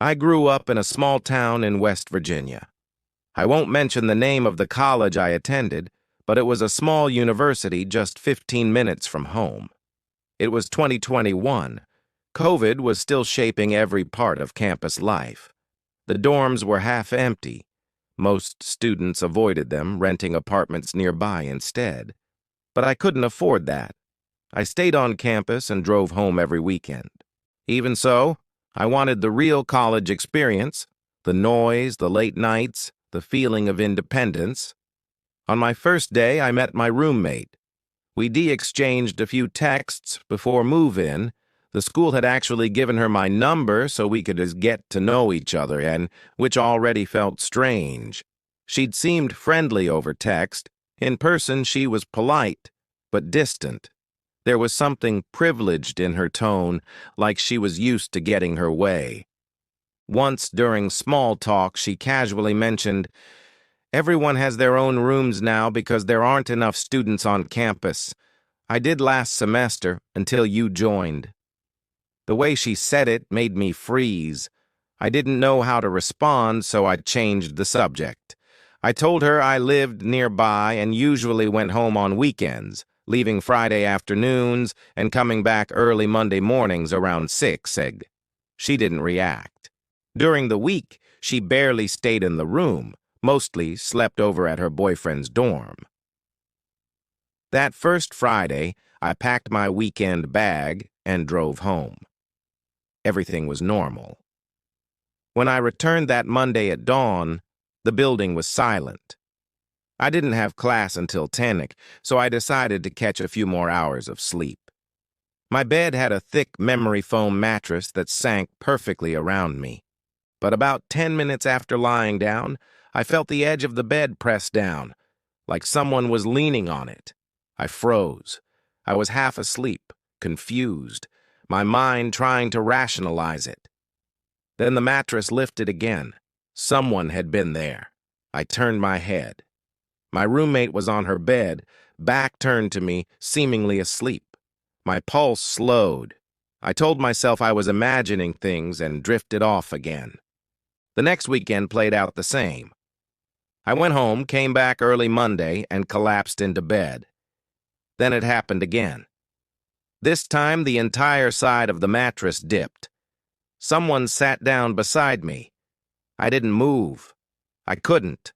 I grew up in a small town in West Virginia. I won't mention the name of the college I attended, but it was a small university just 15 minutes from home. It was 2021. COVID was still shaping every part of campus life. The dorms were half empty. Most students avoided them, renting apartments nearby instead. But I couldn't afford that. I stayed on campus and drove home every weekend. Even so, I wanted the real college experience, the noise, the late nights, the feeling of independence. On my first day, I met my roommate. We exchanged a few texts before move-in. The school had actually given her my number so we could just get to know each other, and which already felt strange. She'd seemed friendly over text. In person, she was polite, but distant. There was something privileged in her tone, like she was used to getting her way. Once during small talk, she casually mentioned, "Everyone has their own rooms now because there aren't enough students on campus. I did last semester until you joined." The way she said it made me freeze. I didn't know how to respond, so I changed the subject. I told her I lived nearby and usually went home on weekends, leaving Friday afternoons and coming back early Monday mornings around 6. She didn't react. During the week, she barely stayed in the room, mostly slept over at her boyfriend's dorm. That first Friday, I packed my weekend bag and drove home. Everything was normal. When I returned that Monday at dawn, the building was silent. I didn't have class until 10, so I decided to catch a few more hours of sleep. My bed had a thick memory foam mattress that sank perfectly around me. But about 10 minutes after lying down, I felt the edge of the bed press down, like someone was leaning on it. I froze. I was half asleep, confused, my mind trying to rationalize it. Then the mattress lifted again. Someone had been there. I turned my head. My roommate was on her bed, back turned to me, seemingly asleep. My pulse slowed. I told myself I was imagining things and drifted off again. The next weekend played out the same. I went home, came back early Monday, and collapsed into bed. Then it happened again. This time, the entire side of the mattress dipped. Someone sat down beside me. I didn't move. I couldn't.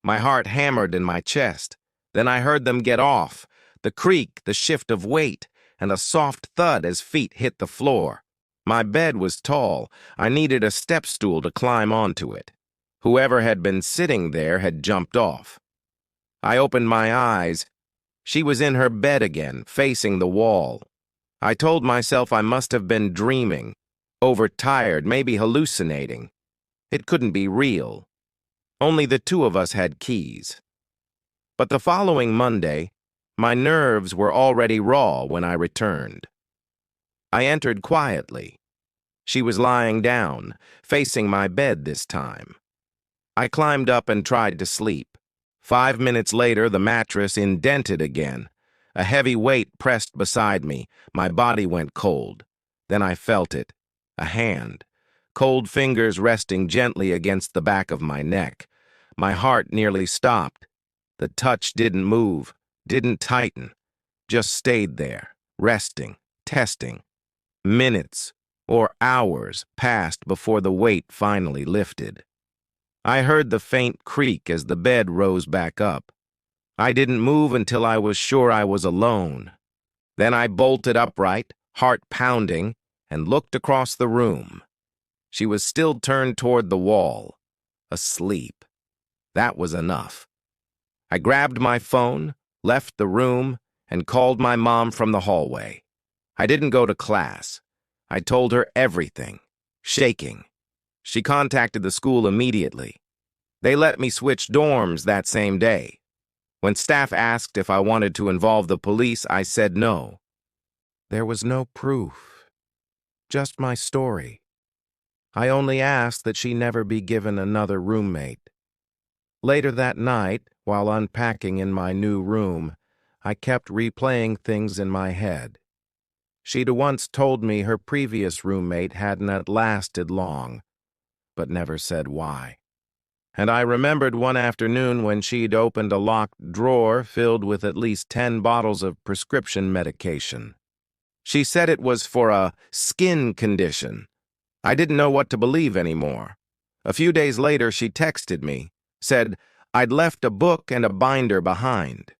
My heart hammered in my chest. Then I heard them get off, the creak, the shift of weight, and a soft thud as feet hit the floor. My bed was tall. I needed a step stool to climb onto it. Whoever had been sitting there had jumped off. I opened my eyes. She was in her bed again, facing the wall. I told myself I must have been dreaming, overtired, maybe hallucinating. It couldn't be real. Only the two of us had keys. But the following Monday, my nerves were already raw when I returned. I entered quietly. She was lying down, facing my bed this time. I climbed up and tried to sleep. 5 minutes later, the mattress indented again. A heavy weight pressed beside me. My body went cold. Then I felt it. A hand. Cold fingers resting gently against the back of my neck. My heart nearly stopped. The touch didn't move, didn't tighten. Just stayed there, resting, testing. Minutes or hours passed before the weight finally lifted. I heard the faint creak as the bed rose back up. I didn't move until I was sure I was alone. Then I bolted upright, heart pounding, and looked across the room. She was still turned toward the wall, asleep. That was enough. I grabbed my phone, left the room, and called my mom from the hallway. I didn't go to class. I told her everything, shaking. She contacted the school immediately. They let me switch dorms that same day. When staff asked if I wanted to involve the police, I said no. There was no proof, just my story. I only asked that she never be given another roommate. Later that night, while unpacking in my new room, I kept replaying things in my head. She'd once told me her previous roommate hadn't lasted long, but never said why. And I remembered one afternoon when she'd opened a locked drawer filled with at least 10 bottles of prescription medication. She said it was for a skin condition. I didn't know what to believe anymore. A few days later, she texted me, said I'd left a book and a binder behind.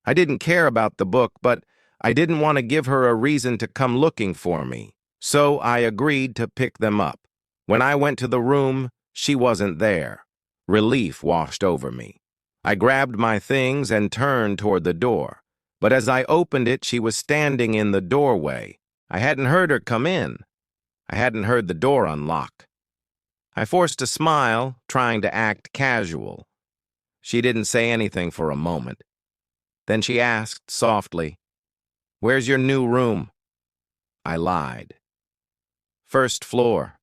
I didn't care about the book, but I didn't want to give her a reason to come looking for me, so I agreed to pick them up. When I went to the room, she wasn't there. Relief washed over me. I grabbed my things and turned toward the door, but as I opened it, she was standing in the doorway. I hadn't heard her come in. I hadn't heard the door unlock. I forced a smile, trying to act casual. She didn't say anything for a moment. Then she asked softly, "Where's your new room?" I lied. "First floor."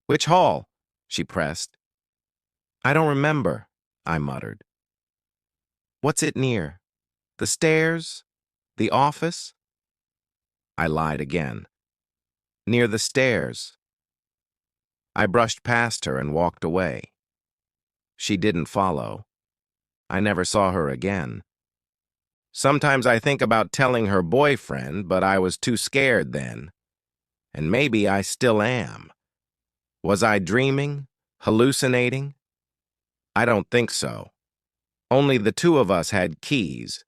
"Which hall?" she pressed. "I don't remember," I muttered. "What's it near? The stairs? The office?" I lied again. "Near the stairs." I brushed past her and walked away. She didn't follow. I never saw her again. Sometimes I think about telling her boyfriend, but I was too scared then. And maybe I still am. Was I dreaming? Hallucinating? I don't think so. Only the two of us had keys.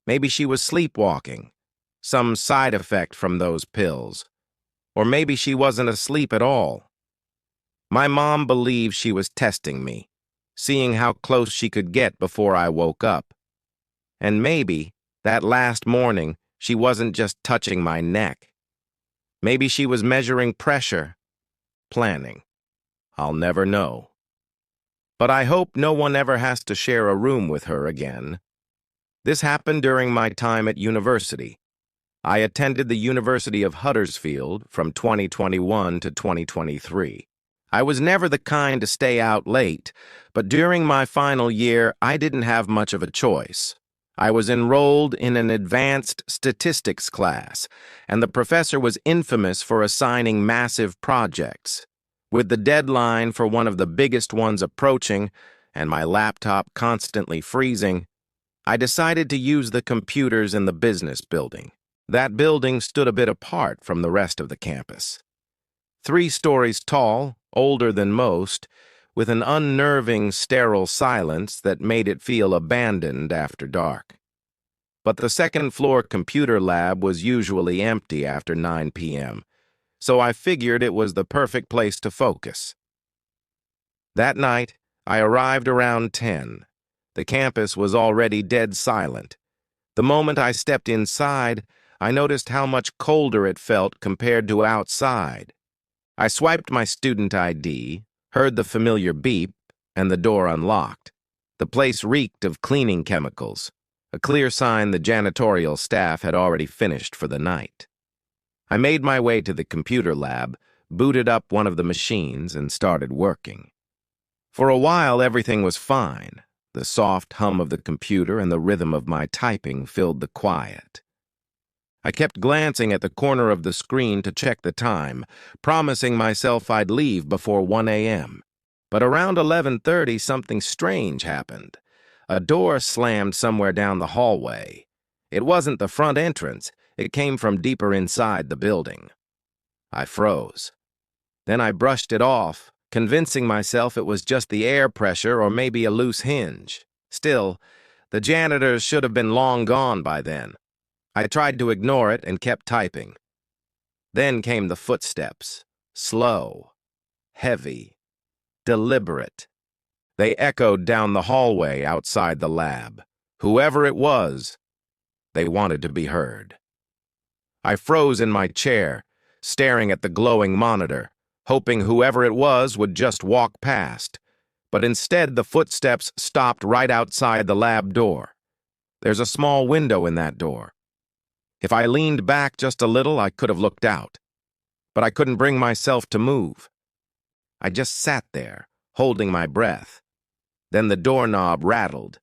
Maybe she was sleepwalking, some side effect from those pills. Or maybe she wasn't asleep at all. My mom believed she was testing me, seeing how close she could get before I woke up. And maybe, that last morning, she wasn't just touching my neck. Maybe she was measuring pressure, planning. I'll never know. But I hope no one ever has to share a room with her again. This happened during my time at university. I attended the University of Huddersfield from 2021 to 2023. I was never the kind to stay out late, but during my final year, I didn't have much of a choice. I was enrolled in an advanced statistics class, and the professor was infamous for assigning massive projects. With the deadline for one of the biggest ones approaching, and my laptop constantly freezing, I decided to use the computers in the business building. That building stood a bit apart from the rest of the campus. 3 stories tall, older than most, with an unnerving, sterile silence that made it feel abandoned after dark. But the second-floor computer lab was usually empty after 9 p.m., so I figured it was the perfect place to focus. That night, I arrived around 10. The campus was already dead silent. The moment I stepped inside, I noticed how much colder it felt compared to outside. I swiped my student ID, heard the familiar beep, and the door unlocked. The place reeked of cleaning chemicals, a clear sign the janitorial staff had already finished for the night. I made my way to the computer lab, booted up one of the machines, and started working. For a while, everything was fine. The soft hum of the computer and the rhythm of my typing filled the quiet. I kept glancing at the corner of the screen to check the time, promising myself I'd leave before 1 a.m. But around 11:30, something strange happened. A door slammed somewhere down the hallway. It wasn't the front entrance. It came from deeper inside the building. I froze. Then I brushed it off, convincing myself it was just the air pressure or maybe a loose hinge. Still, the janitors should have been long gone by then. I tried to ignore it and kept typing. Then came the footsteps. Slow, heavy, deliberate. They echoed down the hallway outside the lab. Whoever it was, they wanted to be heard. I froze in my chair, staring at the glowing monitor, hoping whoever it was would just walk past. But instead, the footsteps stopped right outside the lab door. There's a small window in that door. If I leaned back just a little, I could have looked out. But I couldn't bring myself to move. I just sat there, holding my breath. Then the doorknob rattled.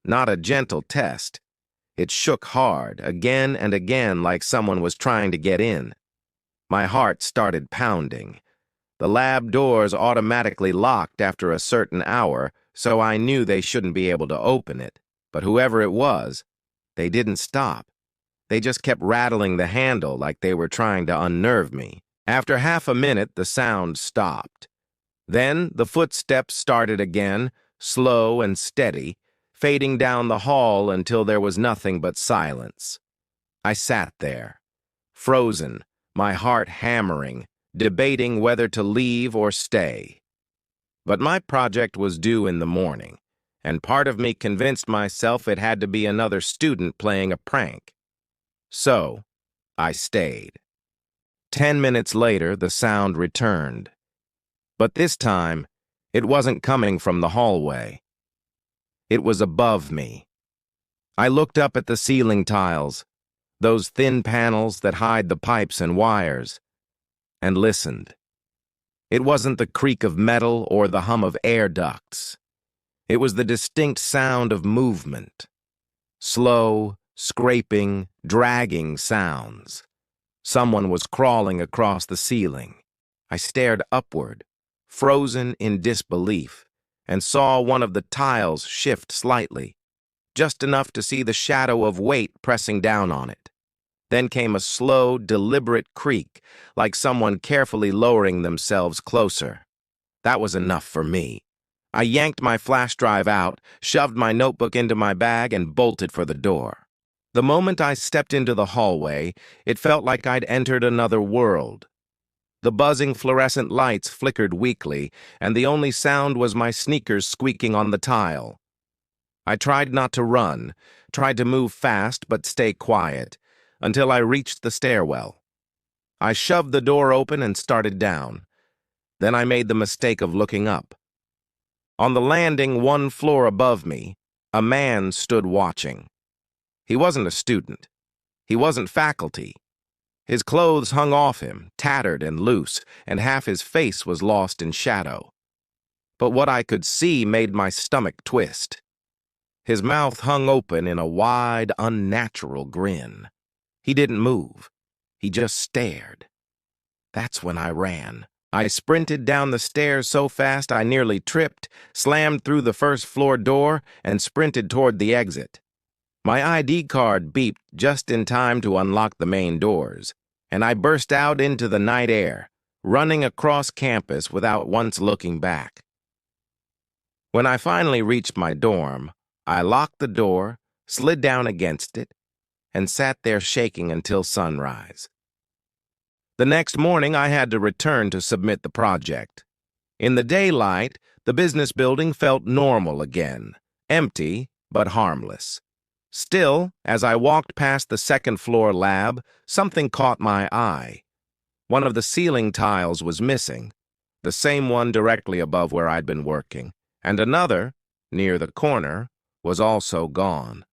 Not a gentle test. It shook hard, again and again, like someone was trying to get in. My heart started pounding. The lab doors automatically locked after a certain hour, so I knew they shouldn't be able to open it. But whoever it was, they didn't stop. They just kept rattling the handle like they were trying to unnerve me. After half a minute, the sound stopped. Then the footsteps started again, slow and steady, fading down the hall until there was nothing but silence. I sat there, frozen, my heart hammering, debating whether to leave or stay. But my project was due in the morning, and part of me convinced myself it had to be another student playing a prank. So, I stayed. 10 minutes later, the sound returned. But this time, it wasn't coming from the hallway. It was above me. I looked up at the ceiling tiles, those thin panels that hide the pipes and wires, and listened. It wasn't the creak of metal or the hum of air ducts. It was the distinct sound of movement. Slow, scraping, dragging sounds. Someone was crawling across the ceiling. I stared upward, frozen in disbelief, and saw one of the tiles shift slightly, just enough to see the shadow of weight pressing down on it. Then came a slow, deliberate creak, like someone carefully lowering themselves closer. That was enough for me. I yanked my flash drive out, shoved my notebook into my bag, and bolted for the door. The moment I stepped into the hallway, it felt like I'd entered another world. The buzzing fluorescent lights flickered weakly, and the only sound was my sneakers squeaking on the tile. I tried not to run, tried to move fast but stay quiet, until I reached the stairwell. I shoved the door open and started down. Then I made the mistake of looking up. On the landing 1 floor above me, a man stood watching. He wasn't a student. He wasn't faculty. His clothes hung off him, tattered and loose, and half his face was lost in shadow. But what I could see made my stomach twist. His mouth hung open in a wide, unnatural grin. He didn't move. He just stared. That's when I ran. I sprinted down the stairs so fast I nearly tripped, slammed through the first-floor door, and sprinted toward the exit. My ID card beeped just in time to unlock the main doors, and I burst out into the night air, running across campus without once looking back. When I finally reached my dorm, I locked the door, slid down against it, and sat there shaking until sunrise. The next morning, I had to return to submit the project. In the daylight, the business building felt normal again, empty but harmless. Still, as I walked past the second-floor lab, something caught my eye. One of the ceiling tiles was missing, the same one directly above where I'd been working, and another, near the corner, was also gone.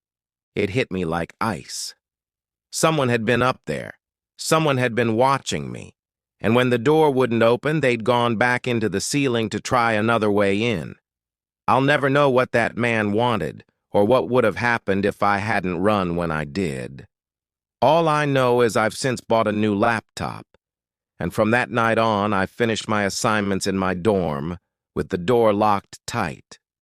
It hit me like ice. Someone had been up there. Someone had been watching me. And when the door wouldn't open, they'd gone back into the ceiling to try another way in. I'll never know what that man wanted, or what would have happened if I hadn't run when I did. All I know is I've since bought a new laptop. And from that night on, I finished my assignments in my dorm, with the door locked tight.